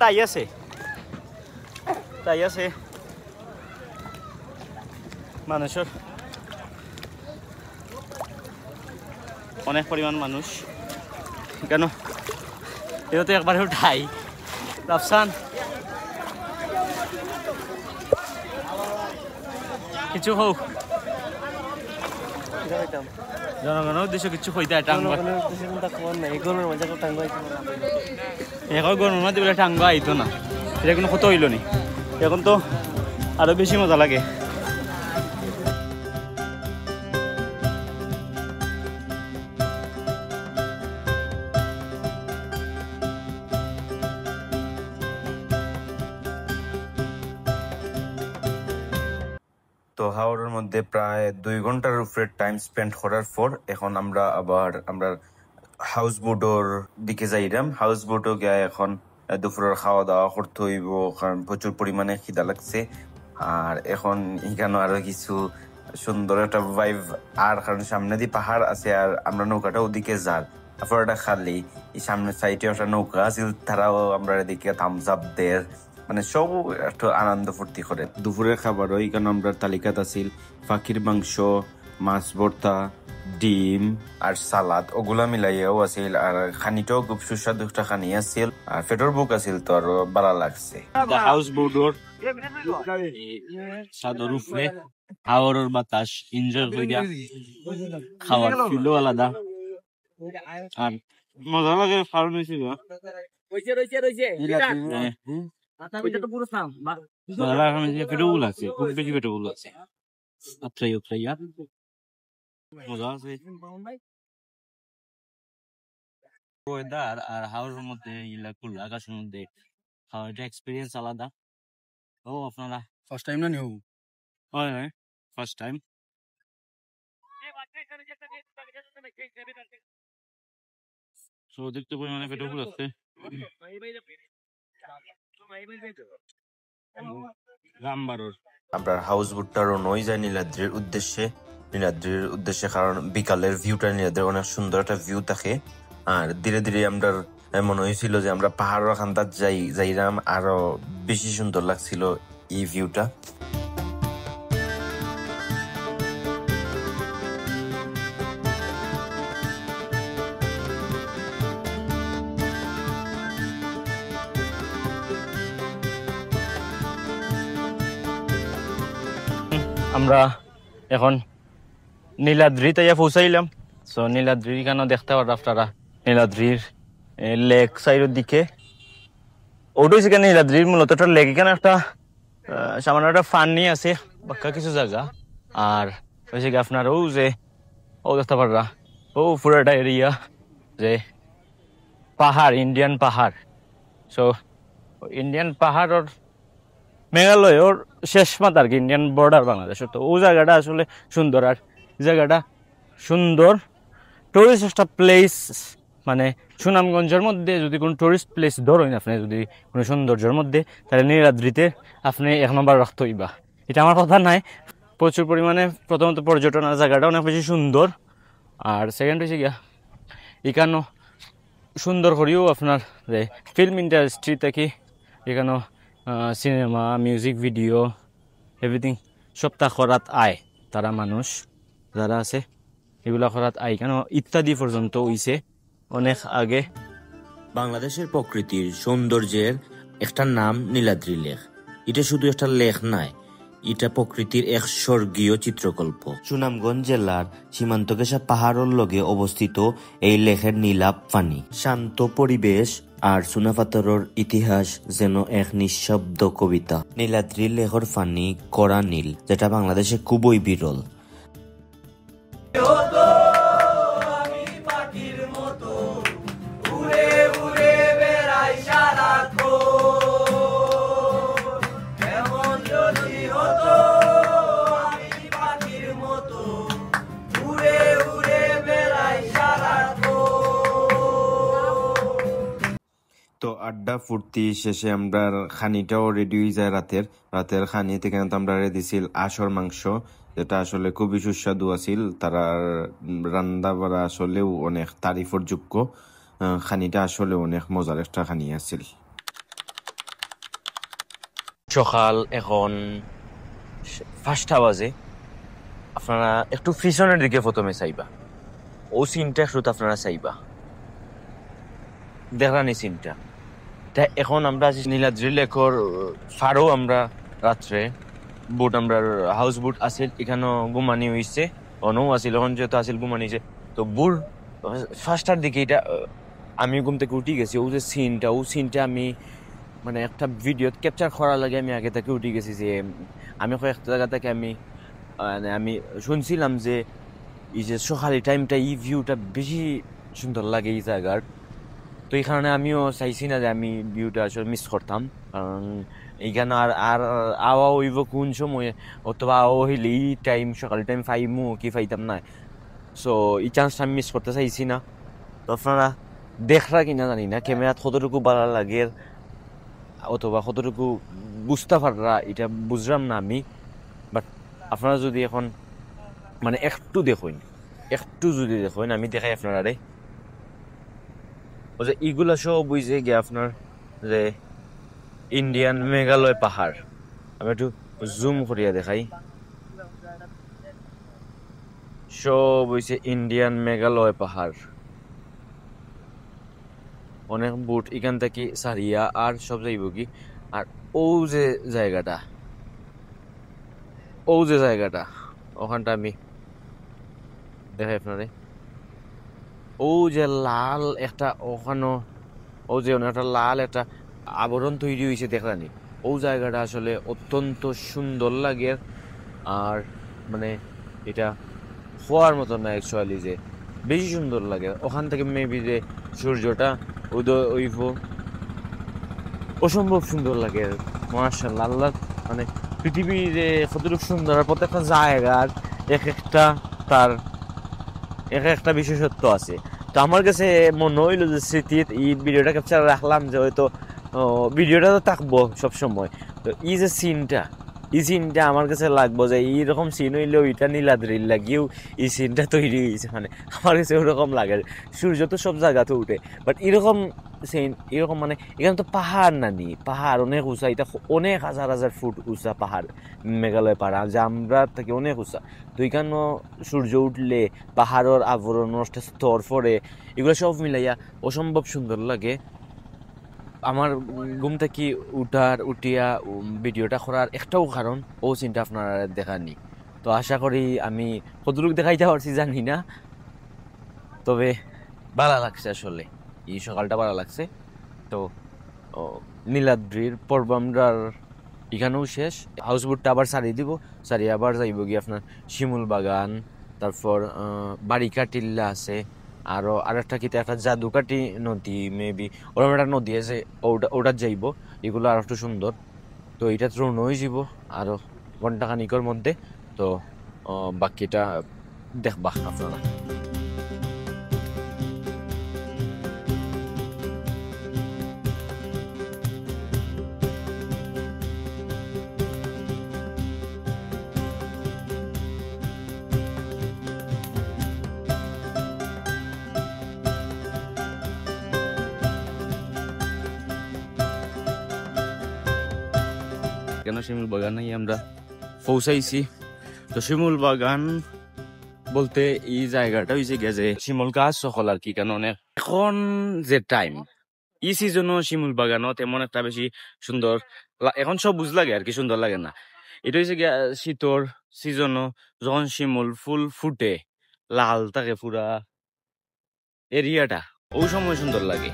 টাই আছে মানুষের অনেক পরিমাণ মানুষ কেন এটা তো একবারে ঠাই রাফসান কিছু হোক জনগণের উদ্দেশ্য কিছু হইতে এখন গরমের মধ্যে বলে টাঙ্গ আইতো না এটা কোনো কত হইল নি এখন তো আরো বেশি মজা লাগে তো হাওড়ের মধ্যে প্রায় 2 ঘন্টার উপরে টাইম স্পেন্ড করার পর এখন আমরা আবার আমরা হাউস বোটের দিকে যাইলাম। হাউস বোটও গিয়ে এখন দুপুরের খাওয়া দাওয়া করতে হইব, কারণ প্রচুর পরিমাণে খিদা লাগছে। আর এখন এখানে আরো কিছু সুন্দর একটা ভাইব, আর কারণ সামনে দিয়ে পাহাড় আছে আর আমরা নৌকাটা ওদিকে যার তারপর একটা খালি এই সামনে সাইডে একটা নৌকা আছে, তারাও আমরা এদিকে থামস আপ দের মানে সব একটু আনন্দ ফুর্তি করে। দুপুরের খাবারও এখানে আমরা তালিকাত আছিল পাখির মাংস, মাছ ভর্তা, ডিম আর সালাদ ওগুলা মিলাইয়াও আছিল। আর খানিটাও খুব সুস্বাদু একটা খানি আছিল আর পেটর বুক আছিল, তো আরো ভালো লাগছে। হাউস বোটর সাদর উপরে হাওড়ের বাতাস এনজয় কইরা খাওয়ার ফিলও আলাদা আর মজা লাগে। ফার্ম হয়েছিল পেটগুলো আছে, খুব বেশি পেটগুলো আছে, মজা আছে। ওয়েদার আর হাওড়ের মধ্যে খোলা আকাশের মধ্যে খাওয়ার একটা এক্সপিরিয়েন্স আলাদা। ও আপনারা ফার্স্ট টাইম না নিও? হয় ফার্স্ট টাইম। অতিরিক্ত পরিমাণে পেটগুলো আছে। আপনার হাউস বোটটা রওনাই যায় নীলাদ্রির উদ্দেশ্যে, কারণ বিকালের ভিউটা নীলাদ্রির অনেক সুন্দর একটা ভিউ থাকে। আর ধীরে ধীরে আমরা মনে হয়েছিল যে আমরা পাহাড়ের খান্দাত যাইরাম, আরো বেশি সুন্দর লাগছিল এই ভিউটা। আমরা এখন নীলাদ্রিতে পৌঁছাইলাম। সো নীলাদ্রির কেন দেখতে পারো আপনারা, নীলাদ্রির লেক সাইডের দিকে ওটাই সেখানে নীলাদ্রির মূলত একটা লেক। এখানে একটা সামান্য একটা ফানি আছে বাক্কা কিছু জায়গা। আর হয়েছে কি আপনার ও যে ও দেখতে পাররা ও পুরোটা এরিয়া যে পাহাড়, ইন্ডিয়ান পাহাড়। সো ইন্ডিয়ান পাহাড়ের মেঘালয় ওর শেষ মাথা আর কি, ইন্ডিয়ান বর্ডার বাংলাদেশ। তো ও জায়গাটা আসলে সুন্দর, আর জায়গাটা সুন্দর টুরিস্ট একটা প্লেস। মানে সুনামগঞ্জের মধ্যে যদি কোনো টুরিস্ট প্লেস ধরেন আপনি, যদি কোনো সৌন্দর্যের মধ্যে, তাহলে নীলাদ্রিতে আপনি 1 নম্বর রাখতে হইবা। এটা আমার কথা নাই, প্রচুর পরিমাণে প্রথমত পর্যটনের জায়গাটা অনেক বেশি সুন্দর। আর সেকেন্ড হয়েছে গিয়া এখানেও সুন্দর করেও আপনার যে ফিল্ম ইন্ডাস্ট্রি থেকে এখানেও সিনেমা, মিউজিক ভিডিও, এভরিথিং সপ্তাহ করাত আয় তারা মানুষ যারা আছে এগুলা করাত আয় কেন ইত্যাদি পর্যন্ত হইছে অনেক আগে। বাংলাদেশের প্রকৃতির সৌন্দর্যের একটা নাম নীলাদ্রি লেক। এটা শুধু একটা লেক নয়, এটা প্রকৃতির এক স্বর্গীয় চিত্রকল্প। সুনামগঞ্জ জেলার সীমান্ত ঘেঁষা পাহাড়ের লগে অবস্থিত এই লেকের নীলাভ পানি, শান্ত পরিবেশ আর চুনাপাথরের ইতিহাস যেন এক নিঃশব্দ কবিতা। নীলাদ্রি লেকের পানি কড়া নীল, যেটা বাংলাদেশে খুবই বিরল। তো আড্ডা ফুর্তি শেষে আমরা খানিটাও রেডি হয়ে যায়। রাতের খানি থেকে আমরা দিছিল আশর মাংস, যেটা আসলে খুবই সুস্বাদু আছিল। তারা রান্না বাড়া আসলেও অনেক তারিফের যোগ্য। খানিটা আসলে অনেক মজার একটা খানি আছিল। সকাল এখন 5টা বাজে। আপনারা একটু পিছনের দিকে প্রথমে চাইবা, ও সিনটা একটু আপনারা চাইবা, দেখানি সিনটা। এখন আমরা আছি নীলাদ্রি লেকর ফারও। আমরা রাত্রে বুট, আমরা হাউস বুট আছিল, এখানেও ঘুমানি হয়েছে, অনও আছিল, এখন যেহেতু আছিল ঘুমানিছে। তো বুট 5টার দিকে এটা আমি ঘুম থেকে উঠে গেছি। ও যে সিনটা, ও সিনটা আমি মানে একটা ভিডিও ক্যাপচার করার লাগে আমি আগে থেকে উঠে গেছি। যে আমি কয়েকটা জায়গা থেকে আমি শুনছিলাম যে এই যে সকালের টাইমটা, এই ভিউটা বেশি সুন্দর লাগে এই জায়গার। তো এই কারণে আমিও চাইছি না যে আমি ভিউটা আসলে মিস করতাম, কারণ এইখানে আর আওয়া হইব কোন সময়, অথবা আওয়া হইলে এই টাইম সকালের টাইম ফাইমু কি ফাইতাম না। সো এই চান্সটা আমি মিস করতে চাইছি না। তো আপনারা দেখরা কিনা জানি না, ক্যামেরাত কতটুকু ভালো লাগে অথবা কতটুকু বুঝতে পাররা এটা বুঝলাম না আমি। বাট আপনারা যদি এখন মানে একটু দেখুন, একটু যদি দেখুন, আমি দেখাই আপনারা রে। ও যে ইগুলা সব বুঝে গিয়ে আপনার যে ইন্ডিয়ান মেঘালয় পাহাড়। আমি একটু জুম করিয়া দেখাই। সব হইছে ইন্ডিয়ান মেঘালয় পাহাড়। অনেক বুট এখান থেকে সারিয়া আর সব যাইব কি। আর ও যে জায়গাটা, ও যে জায়গাটা, ওখানটা আমি দেখাই আপনারে। ও যে লাল একটা ওখানো, ও যে একটা লাল একটা আবরণ তৈরি হয়েছে দেখলানি, ও জায়গাটা আসলে অত্যন্ত সুন্দর লাগে। আর মানে এটা হওয়ার মতো না অ্যাকচুয়ালি, যে বেশি সুন্দর লাগে। ওখান থেকে মেবি যে সূর্যটা উদয় হইব, অসম্ভব সুন্দর লাগে। মাশাআল্লাহ, আল্লাহ মানে পৃথিবী যে কতটুকু সুন্দর, আর প্রত্যেকটা জায়গার এক একটা তার এক একটা বিশেষত্ব আছে। তো আমার কাছে মনে হইলো যে স্মৃতির এই ভিডিওটা ক্যাপচার রাখলাম, যে হয়তো ভিডিওটা তো থাকবো সবসময়। তো এই যে সিনটা, এই সিনটা আমার কাছে লাগবো যে এইরকম সিন হইলেও এটা নীলাদ্রির লাগিয়েও এই সিনটা তৈরি হয়েছে। মানে আমার কাছে ওরকম লাগে। সূর্য তো সব জায়গাতে উঠে, বাট এরকম সিন, এরকম মানে এখানে তো পাহাড় না নি, পাহাড় অনেক উঁচা, এটা অনেক হাজার হাজার ফুট উঁচা পাহাড়, মেঘালয় পাহাড় যে আমরা থেকে অনেক উঁচা। তো এখানেও সূর্য উঠলে পাহাড়ের আবরণ স্তর পরে, এগুলো সব মিলাইয়া অসম্ভব সুন্দর লাগে। আমার ঘুম থেকে উঠিয়া ভিডিওটা করার একটাও কারণ ও চিন্তা আপনারা দেখানি। তো আশা করি আমি কতটুকু দেখাইতে পারছি জানি না, তবে ভালো লাগছে আসলে, এই সকালটা ভালো লাগছে। তো নীলাদ্রির পর্ব আমরা এখানেও শেষ। হাউস বোটটা আবার সারিয়ে দিব, সারিয়ে আবার যাইব গিয়ে আপনার শিমুল বাগান, তারপর বারিকা টিল্লা আছে, আর একটা কি একটা জাদুকাটি নদী মেবি, ওরকম একটা নদী আছে, ওটা যাইব। এগুলো আর একটু সুন্দর। তো এটা রওনা হয়ে যাব আরো ঘন্টাখানিকের মধ্যে। তো বাকিটা দেখবা আপনারা। কেন শিমুল বাগানে আমরা পৌঁছাইছি। তো শিমুল বাগান বলতে এই জায়গাটা হয়েছে গেছে শিমুল গাছ সকল আর কি, কেন অনেক এখন যে টাইম, এই সিজনও শিমুল বাগানও তেমন একটা বেশি সুন্দর এখন সব বুঝ লাগে আর কি, সুন্দর লাগে না। এটা হচ্ছে গিয়া শীতর সিজনও যখন শিমুল ফুল ফুটে লাল থাকে পুরা এরিয়াটা, ওই সময় সুন্দর লাগে।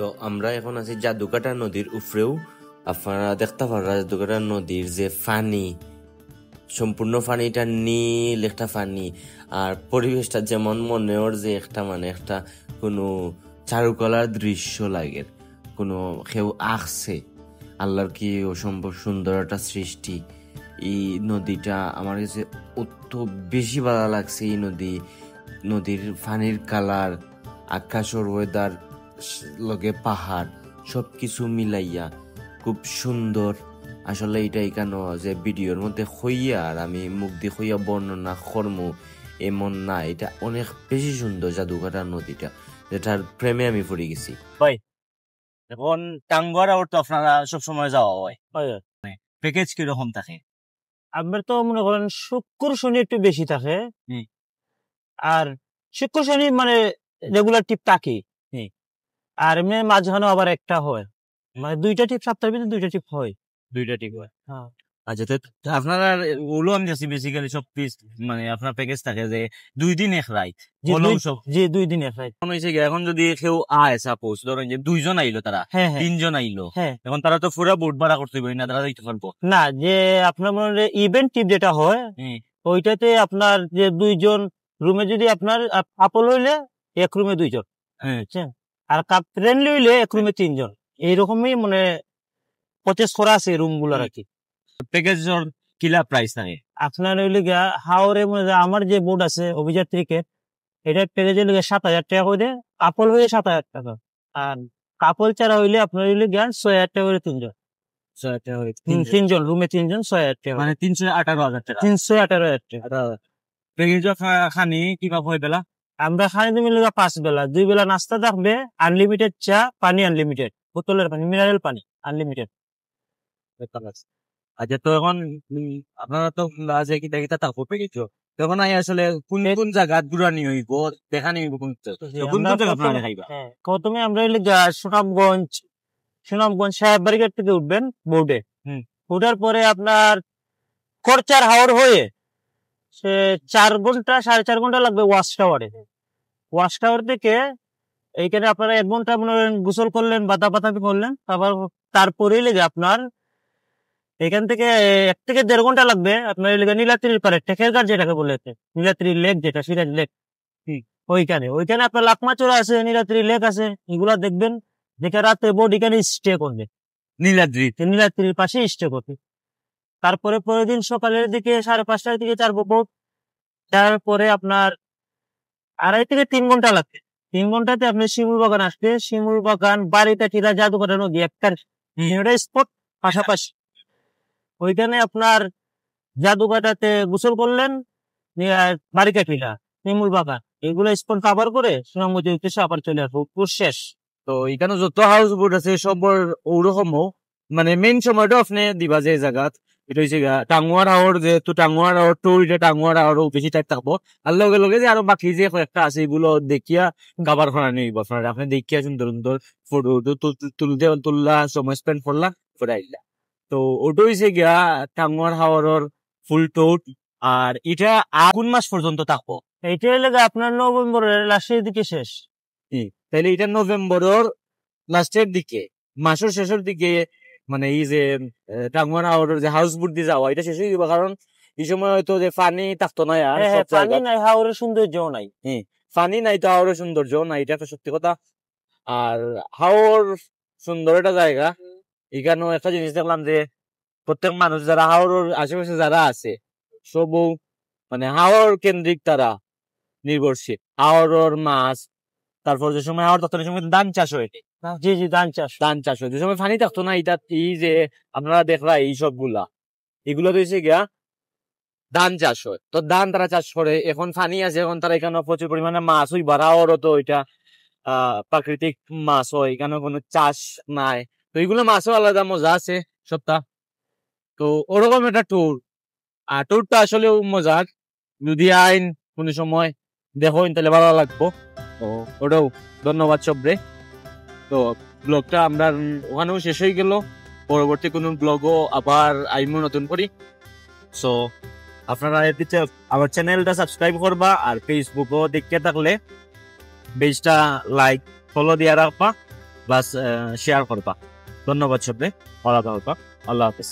তো আমরা এখন আছি জাদুকাটা নদীর উপরেও। আপনারা দেখতে পারা জাদুকাটা নদীর যে পানি, সম্পূর্ণ পানিটা নীল একটা পানি, আর পরিবেশটা যেমন মনেওর যে একটা মানে একটা কোনো চারুকলার দৃশ্য লাগে, কোনো কেউ আঁকছে। আল্লাহর কি অসম্ভব সুন্দর একটা সৃষ্টি। এই নদীটা আমার কাছে অত বেশি ভালো লাগছে। এই নদীর পানির কালার, আকাশের ওয়েদার, লগে পাহাড়, সবকিছু মিলাইয়া খুব সুন্দর। আসলে এটা কেন যে ভিডিওর মধ্যে হইয়া আর আমি মুখ দিয়ে হইয়া বর্ণনা করমু এমন না, এটা অনেক বেশি সুন্দর জাদুঘাটা নদীটা, যেটার প্রেমে আমি পড়ে গেছি। ভাই এখন টাঙ্গুয়ার আউট তো আপনারা সবসময় যাওয়া হয়, প্যাকেজ কিরকম থাকে? আপনার তো মনে করেন শুক্র শনি একটু বেশি থাকে, হুম। আর শুক্র শনি মানে রেগুলার টিপ থাকে, আর এমনি মাঝখানে আবার একটা হয়, মানে দুইটা টিপ সপ্তাহের ভিতরে দুইটা টিপ হয়। দুইটা ঠিক হয়। হ্যাঁ। আচ্ছা, তো আপনারা ওগুলো আমি যাচ্ছি বেসিক্যালি সব পিস মানে আপনার প্যাকেজ থাকে যে 2 দিন 1 রাত যে 2 দিন এক রাত। এখন যদি কেউ আয় সাপোজ ধরেন যে 2 জন আইলো, তারা হ্যাঁ হ্যাঁ 3 জন আইলো, হ্যাঁ। এখন তারা তো পুরো বোট ভাড়া করতে পারি না, তারা যাইতে পারবো না, যে আপনার মনে ইভেন্ট টিপ যেটা হয় ওইটাতে আপনার যে 2 জন রুমে, যদি আপনার কাপল হইলে এক রুমে 2 জন, বুঝছেন, আর ফ্রেন্ডলি হইলে এক রুমে 3 জন, এইরকমই মানে প্রচেস করা আছে রুম গুলার আর কি। প্যাকেজের কিলা প্রাইস থাকে আপনার হইলে গিয়া হাওড়ে আমার যে বোর্ড আছে অভিজাত ক্রিকেট, এটা প্যাকেজের লিগে 7,000 টাকা করে, কাপল হইলে 7,000 টাকা, আর কাপল ছাড়া হইলে আপনার হইলে গিয়া 6,000 টাকা করে 3 জন। 6,000 টাকা করে 3 জন রুমে 3 জন 6,000 টাকা, মানে 318,000 টাকা। 318,000 টাকা। প্যাকেজের খানি কিভাবে হয় বেলা? আমরা খাই তুমি 5 বেলা, 2 বেলা নাস্তা থাকবে, আনলিমিটেড চা, পানি আনলিমিটেড, বোতলের পানি, মিনারেল পানি আনলিমিটেড। আচ্ছা, তো এখন আপনারা তো আছে কি দেখি তারপর প্যাকেজ, তখন আই আসলে কোন কোন জায়গা ঘুরানি হইব, দেখানি হইব, কোন কোন জায়গা আপনারা দেখাইবা? প্রথমে আমরা হইলে সুনামগঞ্জ সাহেব বাড়িঘাট থেকে উঠবেন বোর্ডে, উঠার পরে আপনার খরচার হাওর হয়ে সে 4 ঘন্টা 4.5 ঘন্টা লাগবে ওয়াশ টাওয়ারে। ওয়াশ টাওয়ার থেকে এইখানে আপনারা 1 ঘন্টা মনে করেন গোসল করলেন, বাতাপাতাপি করলেন, তারপরেই লেগে আপনার এখান থেকে 1 থেকে 1.5 ঘন্টা লাগবে আপনার নীলাদ্রির পারে টেকের ঘাট যেটাকে বলে, নীলাদ্রি লেক, যেটা সিরাজ লেক, ওইখানে আপনার লাকমাচড়া আছে, নীলাদ্রি লেক আছে, এগুলা দেখবেন। দেখে রাতে বোর্ড এখানে স্টে করবে, নীলাদ্রির পাশে স্টে করবে। তারপরে পরের দিন সকালের দিকে 5:30টার দিকে ছাড়বো বোর্ড। তারপরে আপনার 2.5 থেকে 3 ঘন্টা লাগবে। 3 ঘন্টাতে আপনি শিমুল বাগান আসবে, শিমুল বাগান, বাড়িতে টিলা, জাদুঘর নদী, একটা স্পট পাশাপাশি। ওইখানে আপনার জাদুঘাটাতে গোসল করলেন, বাড়িতে টিলা, শিমুল বাগান, এগুলো স্পট কভার করে সুনামগঞ্জের উদ্দেশ্যে আবার চলে আসবো, শেষ। তো এখানে যত হাউস বোট আছে সবর ওরকম, মানে মেইন সময়টা আপনি দিবা যে জায়গাত, এটা হচ্ছে টাঙ্গুয়ার হাওর, যেহেতু টাঙ্গুয়ার হাওর তো এটা টাঙ্গুয়ার হাওরও বেশি টাইপ থাকবো, আর লগে লগে যে আরো বাকি যে কয়েকটা আছে এগুলো দেখিয়া কাবার করা নিব আপনারা। আপনি দেখিয়া সুন্দর সুন্দর ফটো তুললা, সময় স্পেন্ড করলা, পরে আইলা। তো ওটা হচ্ছে গিয়া টাঙ্গুয়ার হাওরের ফুল টোট। আর এটা কোন মাস পর্যন্ত থাকবো? এইটা লেগে আপনার নভেম্বরের লাস্টের দিকে শেষ। তাহলে এটা নভেম্বরের লাস্টের দিকে, মাসের শেষের দিকে, মানে এই যে টাঙ্গুয়ার হাওরের যে হাউস বোট দিয়ে যাওয়া, এটা শেষ হয়ে যাবে, কারণ এই সময় হয়তো যে পানি থাকতো না, আর পানি নাই, হাওরের সৌন্দর্য নাই, পানি নাই তো হাওরের সৌন্দর্য নাই, এটা একটা সত্যি কথা। আর হাওর সুন্দর একটা জায়গা। এখানেও একটা জিনিস দেখলাম যে প্রত্যেক মানুষ যারা হাওরের আশেপাশে যারা আছে সব মানে হাওর কেন্দ্রিক, তারা নির্ভরশীল। হাওরের মাছ, তারপর যে সময় হাওর থাকতো না সময় ধান চাষ হয়, জি ধান চাষ হয়, যে সময় পানি থাকতো না, এটা এই যে আপনারা দেখলা এই সবগুলা, এগুলো তো হচ্ছে গিয়া ধান চাষ হয়। তো ধান তারা চাষ করে, এখন পানি আছে, এখন তারা এখানে প্রচুর পরিমাণে মাছ হই বা হাওরও তো এটা প্রাকৃতিক মাছ হয়, এখানে কোনো চাষ নাই, তো এগুলো মাছও আলাদা মজা আছে সপ্তাহ। তো ওরকম একটা ট্যুর, আর ট্যুরটা আসলেও মজার, যদি আইন কোনো সময় দেখো তাহলে ভালো লাগবো। তো ওটাও ধন্যবাদ সবরে। তো ব্লগটা আমরা ওখানেও শেষ হয়ে গেল, পরবর্তী কোনো ব্লগও আবার আইমো নতুন করি। সো আপনারা আমার চ্যানেলটা সাবস্ক্রাইব করবা, আর ফেসবুকও দেখতে থাকলে পেজটা লাইক ফলো দিয়া রাখবা। বাস শেয়ার করবা। ধন্যবাদ সবে, আল্লাহ হাফেজ।